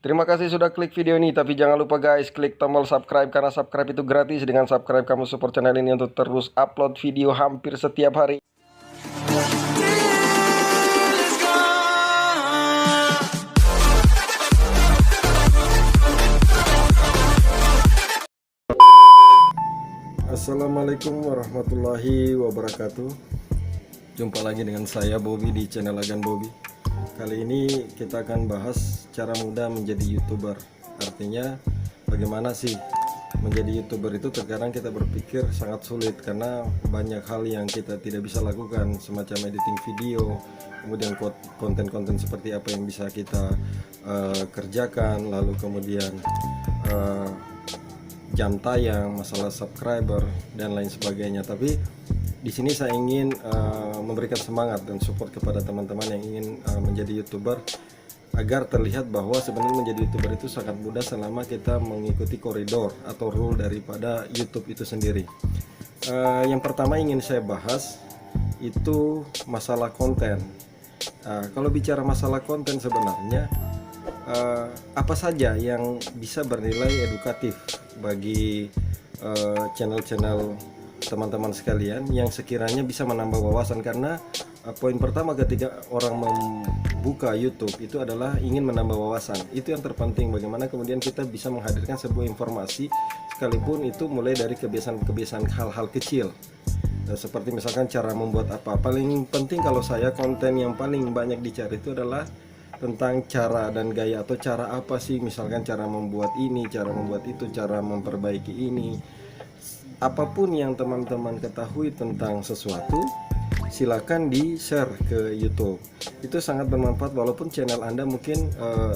Terima kasih sudah klik video ini, tapi jangan lupa guys, klik tombol subscribe karena subscribe itu gratis. Dengan subscribe kamu support channel ini untuk terus upload video hampir setiap hari. Assalamualaikum warahmatullahi wabarakatuh. Jumpa lagi dengan saya Bobby di channel Agan Bobby. Kali ini kita akan bahas cara mudah menjadi YouTuber. Artinya bagaimana sih menjadi YouTuber itu. Terkadang kita berpikir sangat sulit karena banyak hal yang kita tidak bisa lakukan, semacam editing video, kemudian konten-konten seperti apa yang bisa kita kerjakan, lalu kemudian jam tayang, masalah subscriber dan lain sebagainya. Tapi di sini saya ingin memberikan semangat dan support kepada teman-teman yang ingin menjadi YouTuber, agar terlihat bahwa sebenarnya menjadi YouTuber itu sangat mudah selama kita mengikuti koridor atau rule daripada YouTube itu sendiri. Yang pertama ingin saya bahas itu masalah konten. Kalau bicara masalah konten, sebenarnya apa saja yang bisa bernilai edukatif bagi channel-channel teman-teman sekalian yang sekiranya bisa menambah wawasan. Karena poin pertama ketika orang membuka YouTube itu adalah ingin menambah wawasan. Itu yang terpenting, bagaimana kemudian kita bisa menghadirkan sebuah informasi, sekalipun itu mulai dari kebiasaan-kebiasaan hal-hal kecil. Seperti misalkan cara membuat apa. Paling penting kalau saya, konten yang paling banyak dicari itu adalah tentang cara dan gaya, atau cara apa sih, misalkan cara membuat ini, cara membuat itu, cara memperbaiki ini. Apapun yang teman-teman ketahui tentang sesuatu, silakan di-share ke YouTube. Itu sangat bermanfaat, walaupun channel Anda mungkin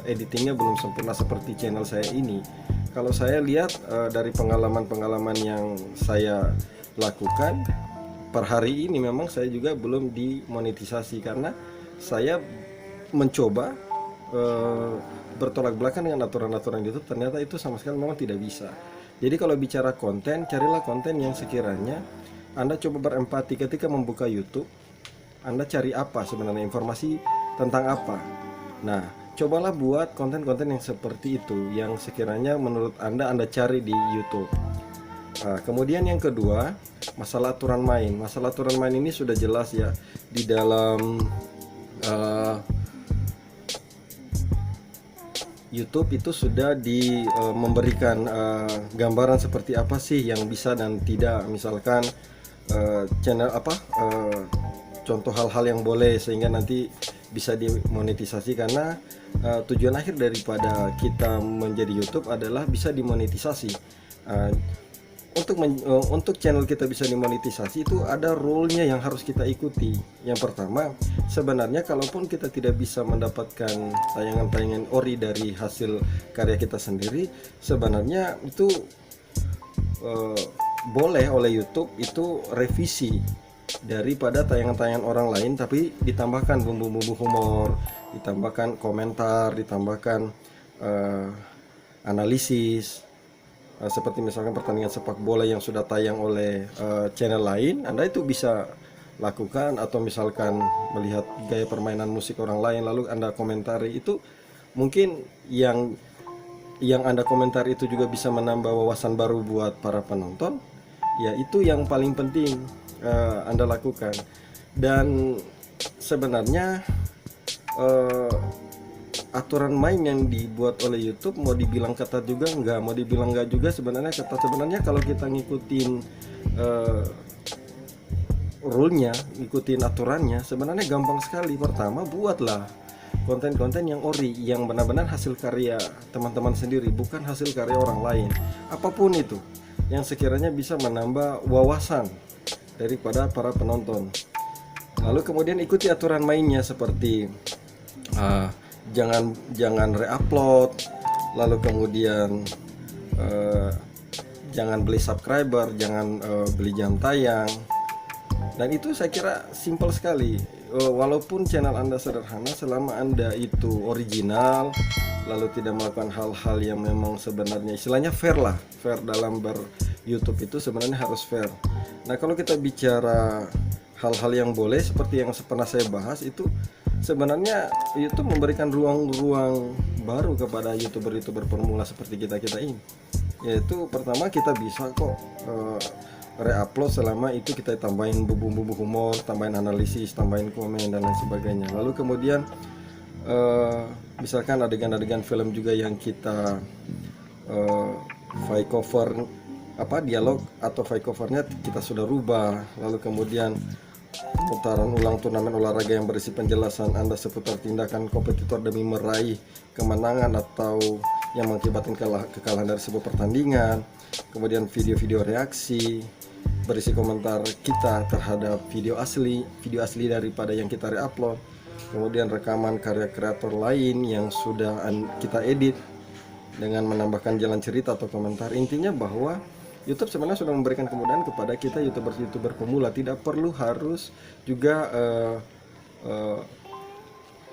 editingnya belum sempurna seperti channel saya ini. Kalau saya lihat dari pengalaman-pengalaman yang saya lakukan per hari ini, memang saya juga belum dimonetisasi karena saya mencoba bertolak belakang dengan aturan-aturan YouTube. Ternyata itu sama sekali memang tidak bisa. Jadi kalau bicara konten, carilah konten yang sekiranya Anda coba berempati ketika membuka YouTube. Anda cari apa sebenarnya, informasi tentang apa. Nah, cobalah buat konten-konten yang seperti itu, yang sekiranya menurut Anda cari di YouTube. Kemudian yang kedua, masalah aturan main. Masalah aturan main ini sudah jelas ya di dalam YouTube itu sudah memberikan gambaran seperti apa sih yang bisa dan tidak. Misalkan channel apa, contoh hal-hal yang boleh sehingga nanti bisa dimonetisasi. Karena tujuan akhir daripada kita menjadi YouTube adalah bisa dimonetisasi. Untuk channel kita bisa dimonetisasi itu ada rule-nya yang harus kita ikuti. Yang pertama, sebenarnya kalaupun kita tidak bisa mendapatkan tayangan-tayangan ori dari hasil karya kita sendiri, sebenarnya itu boleh oleh YouTube itu revisi daripada tayangan-tayangan orang lain, tapi ditambahkan bumbu-bumbu humor, ditambahkan komentar, ditambahkan analisis. Seperti misalkan pertandingan sepak bola yang sudah tayang oleh channel lain, Anda itu bisa lakukan. Atau misalkan melihat gaya permainan musik orang lain lalu Anda komentari, itu mungkin yang Anda komentari itu juga bisa menambah wawasan baru buat para penonton. Ya, itu yang paling penting Anda lakukan. Dan sebenarnya aturan main yang dibuat oleh YouTube mau dibilang ketat juga enggak, mau dibilang enggak juga sebenarnya ketat. Sebenarnya kalau kita ngikutin rule-nya, ngikutin aturannya, sebenarnya gampang sekali. Pertama, buatlah konten-konten yang ori, yang benar-benar hasil karya teman-teman sendiri, bukan hasil karya orang lain. Apapun itu yang sekiranya bisa menambah wawasan daripada para penonton. Lalu kemudian ikuti aturan mainnya, seperti jangan re-upload, lalu kemudian jangan beli subscriber, jangan beli jam tayang. Dan itu saya kira simpel sekali. Walaupun channel Anda sederhana, selama Anda itu original, lalu tidak melakukan hal-hal yang memang sebenarnya istilahnya fair lah. Fair dalam ber-YouTube itu sebenarnya harus fair. Nah, kalau kita bicara hal-hal yang boleh seperti yang pernah saya bahas, itu sebenarnya YouTube memberikan ruang-ruang baru kepada youtuber-youtuber pemula seperti kita ini, yaitu pertama kita bisa kok re-upload selama itu kita tambahin bumbu-bumbu humor, tambahin analisis, tambahin komen dan lain sebagainya. Lalu kemudian misalkan adegan-adegan film juga yang kita file cover dialog atau file covernya kita sudah rubah. Lalu kemudian putaran ulang turnamen olahraga yang berisi penjelasan Anda seputar tindakan kompetitor demi meraih kemenangan atau yang mengakibatkan kekalahan dari sebuah pertandingan. Kemudian video-video reaksi berisi komentar kita terhadap video asli daripada yang kita re-upload. Kemudian rekaman karya kreator lain yang sudah kita edit dengan menambahkan jalan cerita atau komentar. Intinya bahwa YouTube sebenarnya sudah memberikan kemudahan kepada kita youtuber pemula, tidak perlu harus juga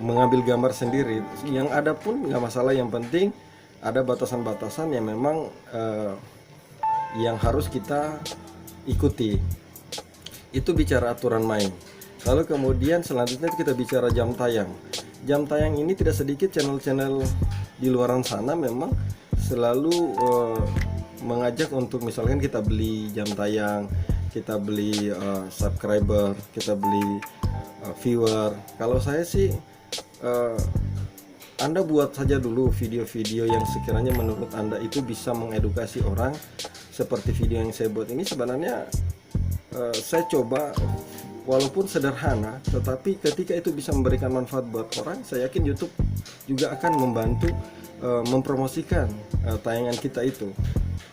mengambil gambar sendiri. Yang ada pun nggak masalah, yang penting ada batasan-batasan yang memang yang harus kita ikuti. Itu bicara aturan main. Lalu kemudian selanjutnya kita bicara jam tayang. Jam tayang ini tidak sedikit channel-channel di luaran sana memang selalu mengajak untuk misalkan kita beli jam tayang, kita beli subscriber, kita beli viewer. Kalau saya sih Anda buat saja dulu video-video yang sekiranya menurut Anda itu bisa mengedukasi orang. Seperti video yang saya buat ini sebenarnya saya coba walaupun sederhana, tetapi ketika itu bisa memberikan manfaat buat orang, saya yakin YouTube juga akan membantu mempromosikan tayangan kita itu.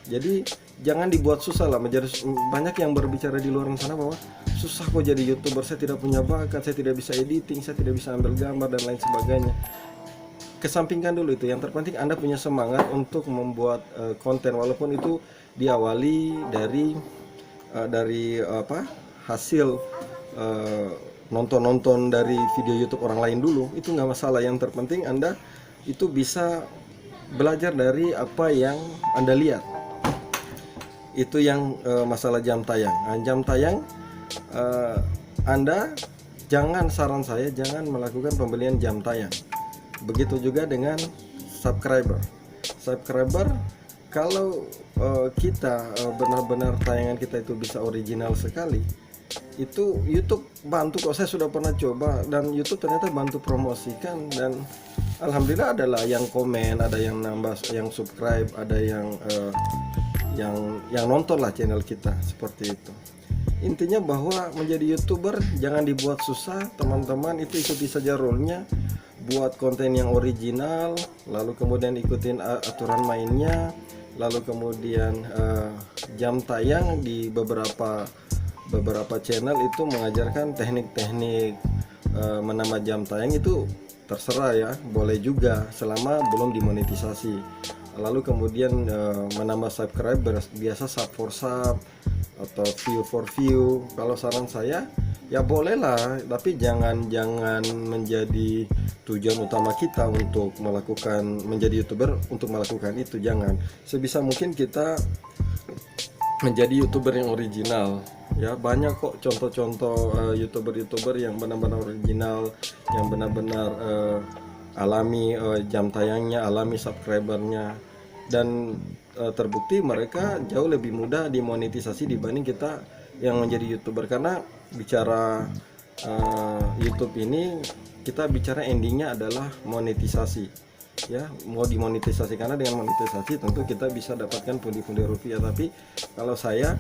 Jadi jangan dibuat susah lah. Banyak yang berbicara di luar sana bahwa susah kok jadi YouTuber, saya tidak punya bakat, saya tidak bisa editing, saya tidak bisa ambil gambar dan lain sebagainya. Kesampingkan dulu itu. Yang terpenting Anda punya semangat untuk membuat konten, walaupun itu diawali dari hasil nonton dari video YouTube orang lain dulu, itu nggak masalah. Yang terpenting Anda itu bisa belajar dari apa yang Anda lihat. Itu yang masalah jam tayang. Nah, jam tayang Anda saran saya jangan melakukan pembelian jam tayang. Begitu juga dengan subscriber. Kalau kita benar-benar tayangan kita itu bisa original sekali, itu YouTube bantu kok. Saya sudah pernah coba dan YouTube ternyata bantu promosikan, dan alhamdulillah adalah yang komen, ada yang nambah, yang subscribe, ada yang nonton lah channel kita, seperti itu. Intinya bahwa menjadi YouTuber jangan dibuat susah, teman-teman. Itu ikuti saja rule-nya, buat konten yang original, lalu kemudian ikutin aturan mainnya, lalu kemudian jam tayang di beberapa channel itu mengajarkan teknik-teknik menambah jam tayang. Itu terserah ya, boleh juga selama belum dimonetisasi. Lalu kemudian menambah subscriber, biasa sub for sub atau view for view. Kalau saran saya ya bolehlah, tapi jangan menjadi tujuan utama kita untuk menjadi YouTuber, untuk melakukan itu. Jangan. Sebisa mungkin kita menjadi YouTuber yang original. Ya, banyak kok contoh-contoh YouTuber yang benar-benar original, yang benar-benar alami jam tayangnya, alami subscribernya, dan terbukti mereka jauh lebih mudah dimonetisasi dibanding kita yang menjadi YouTuber. Karena bicara YouTube ini, kita bicara endingnya adalah monetisasi. Ya, mau dimonetisasi, karena dengan monetisasi tentu kita bisa dapatkan pundi-pundi rupiah. Tapi kalau saya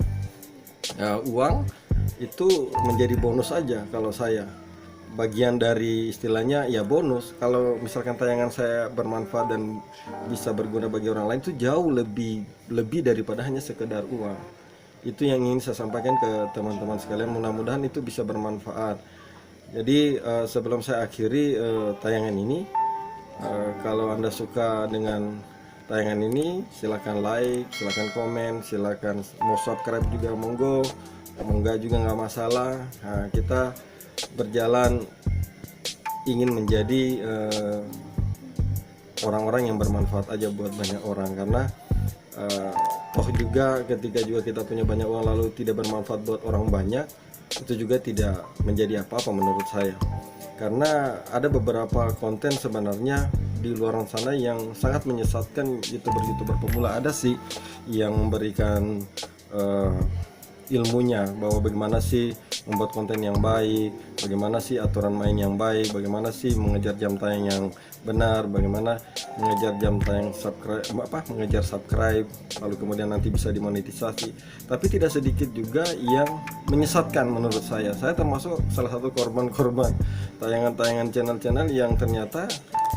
uang itu menjadi bonus aja. Kalau saya bagian dari istilahnya ya bonus. Kalau misalkan tayangan saya bermanfaat dan bisa berguna bagi orang lain, itu jauh lebih daripada hanya sekedar uang. Itu yang ingin saya sampaikan ke teman-teman sekalian. Mudah-mudahan itu bisa bermanfaat. Jadi sebelum saya akhiri tayangan ini, kalau Anda suka dengan tayangan ini, silakan like, silakan komen, silakan mau subscribe juga monggo, enggak juga nggak masalah. Nah, kita berjalan ingin menjadi orang-orang yang bermanfaat aja buat banyak orang. Karena toh juga ketika juga kita punya banyak uang lalu tidak bermanfaat buat orang banyak, itu juga tidak menjadi apa-apa menurut saya. karena ada beberapa konten sebenarnya di luar sana yang sangat menyesatkan youtuber pemula. Ada sih yang memberikan ilmunya bahwa bagaimana sih membuat konten yang baik, bagaimana sih aturan main yang baik, bagaimana sih mengejar jam tayang yang benar, bagaimana mengejar jam tayang subscribe, lalu kemudian nanti bisa dimonetisasi. Tapi tidak sedikit juga yang menyesatkan menurut saya. Saya termasuk salah satu korban tayangan-tayangan channel-channel yang ternyata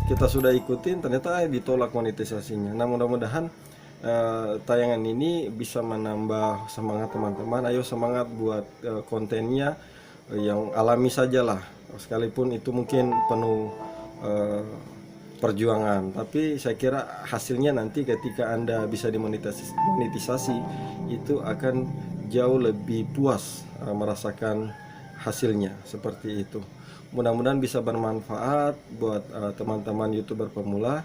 kita sudah ikutin, ternyata ditolak monetisasinya. Nah, mudah-mudahan tayangan ini bisa menambah semangat teman-teman. Ayo semangat buat kontennya yang alami sajalah, sekalipun itu mungkin penuh perjuangan, tapi saya kira hasilnya nanti ketika Anda bisa dimonetisasi itu akan jauh lebih puas merasakan hasilnya seperti itu. Mudah-mudahan bisa bermanfaat buat teman-teman youtuber pemula.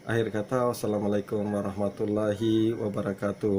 Akhir kata, wassalamualaikum warahmatullahi wabarakatuh.